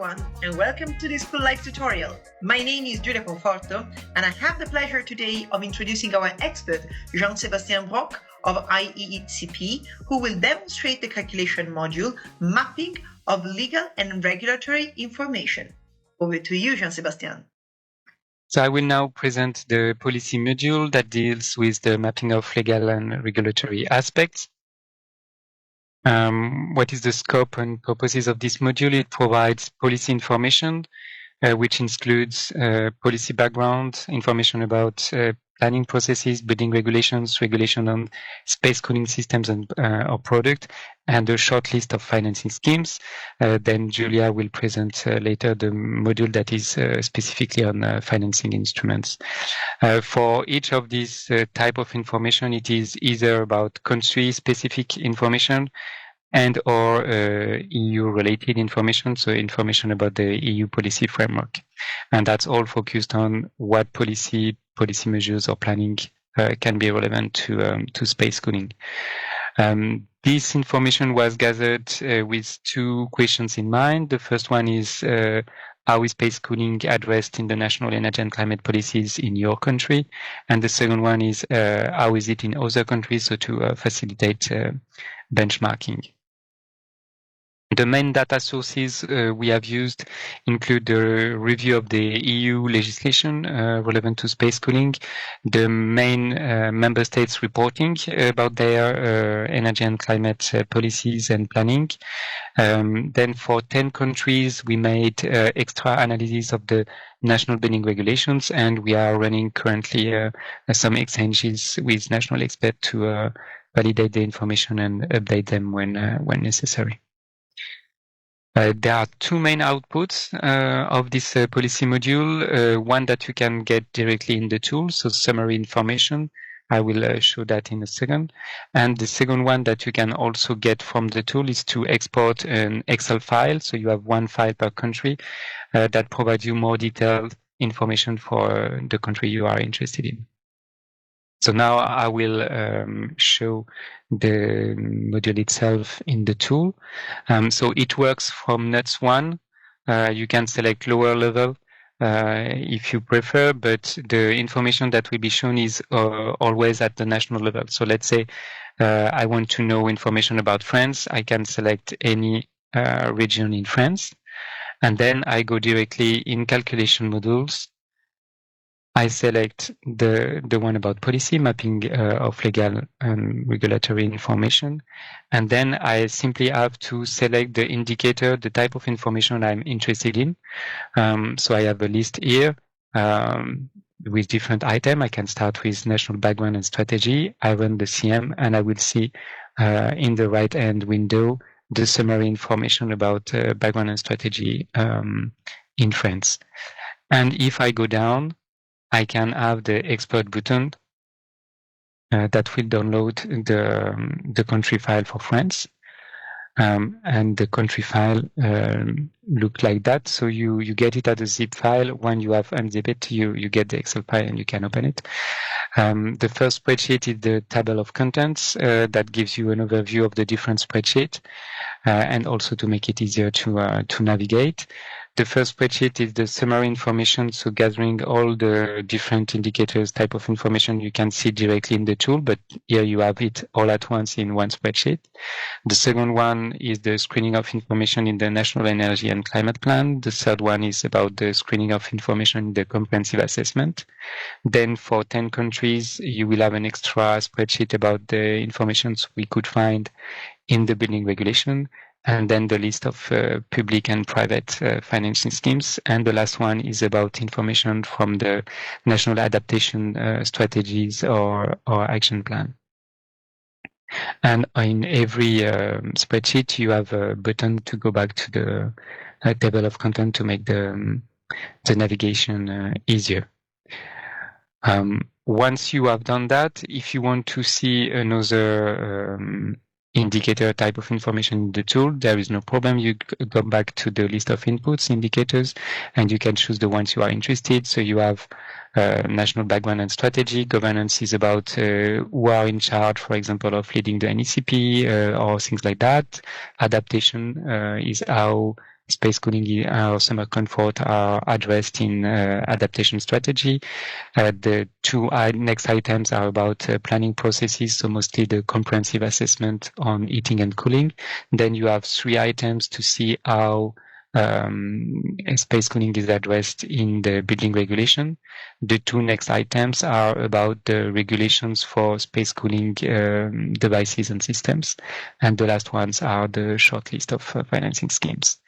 everyone, and welcome to this CoolLIFE tutorial. My name is Giulia Conforto, and I have the pleasure today of introducing our expert, Jean-Sébastien Broc of IEECP, who will demonstrate the calculation module Mapping of Legal and Regulatory Information. Over to you, Jean-Sébastien. So I will now present the policy module that deals with the mapping of legal and regulatory aspects. What is the scope and purposes of this module? It provides policy information, which includes policy background, information about planning processes, building regulations, regulation on space cooling systems and or product, and a short list of financing schemes. Then Giulia will present later the module that is specifically on financing instruments. For each of these type of information, it is either about country-specific information and or EU-related information, so information about the EU policy framework. And that's all focused on what policy measures or planning can be relevant to space cooling. This information was gathered with two questions in mind. The first one is how is space cooling addressed in the national energy and climate policies in your country? And the second one is how is it in other countries, so to facilitate benchmarking. The main data sources we have used include the review of the EU legislation relevant to space cooling, the main member states reporting about their energy and climate policies and planning. Then for 10 countries, we made extra analysis of the national building regulations, and we are running currently some exchanges with national experts to validate the information and update them when necessary. There are two main outputs of this policy module. One that you can get directly in the tool, so summary information. I will show that in a second. And the second one that you can also get from the tool is to export an Excel file. So you have one file per country that provides you more detailed information for the country you are interested in. So now I will show the module itself in the tool. So it works from NUTS 1. You can select lower level if you prefer, but the information that will be shown is always at the national level. So let's say I want to know information about France. I can select any region in France. And then I go directly in calculation modules. I select the one about policy, mapping of legal and regulatory information. And then I simply have to select the indicator, the type of information I'm interested in. So I have a list here with different items. I can start with national background and strategy. I run the CM and I will see in the right-hand window the summary information about background and strategy in France. And if I go down, I can have the export button that will download the country file for France. And the country file look like that. So you get it as a zip file. When you have unzipped it, you get the Excel file and you can open it. The first spreadsheet is the table of contents that gives you an overview of the different spreadsheets and also to make it easier to navigate. The first spreadsheet is the summary information, so gathering all the different indicators, type of information you can see directly in the tool, but here you have it all at once in one spreadsheet. The second one is the screening of information in the National Energy and Climate Plan. The third one is about the screening of information in the comprehensive assessment. Then for 10 countries, you will have an extra spreadsheet about the information we could find in the building regulation. And then the list of public and private financing schemes. And the last one is about information from the national adaptation strategies or action plan. And in every spreadsheet, you have a button to go back to the table of content to make the navigation easier. Once you have done that, if you want to see another indicator type of information in the tool, there is no problem. You go back to the list of inputs, indicators, and you can choose the ones you are interested. So you have national background and strategy. Governance is about who are in charge, for example, of leading the NECP or things like that. Adaptation is how space cooling or summer comfort are addressed in adaptation strategy. The two next items are about planning processes, so mostly the comprehensive assessment on heating and cooling. Then you have 3 items to see how space cooling is addressed in the building regulation. The 2 next items are about the regulations for space cooling devices and systems. And the last ones are the short list of financing schemes.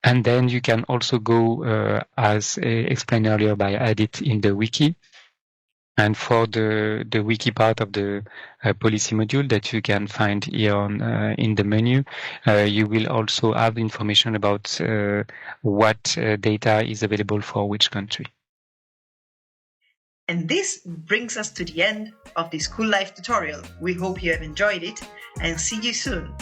And then you can also go, as explained earlier by Adit, in the wiki. And for the wiki part of the policy module that you can find here on in the menu, you will also have information about what data is available for which country. And this brings us to the end of this CoolLIFE tutorial. We hope you have enjoyed it and see you soon.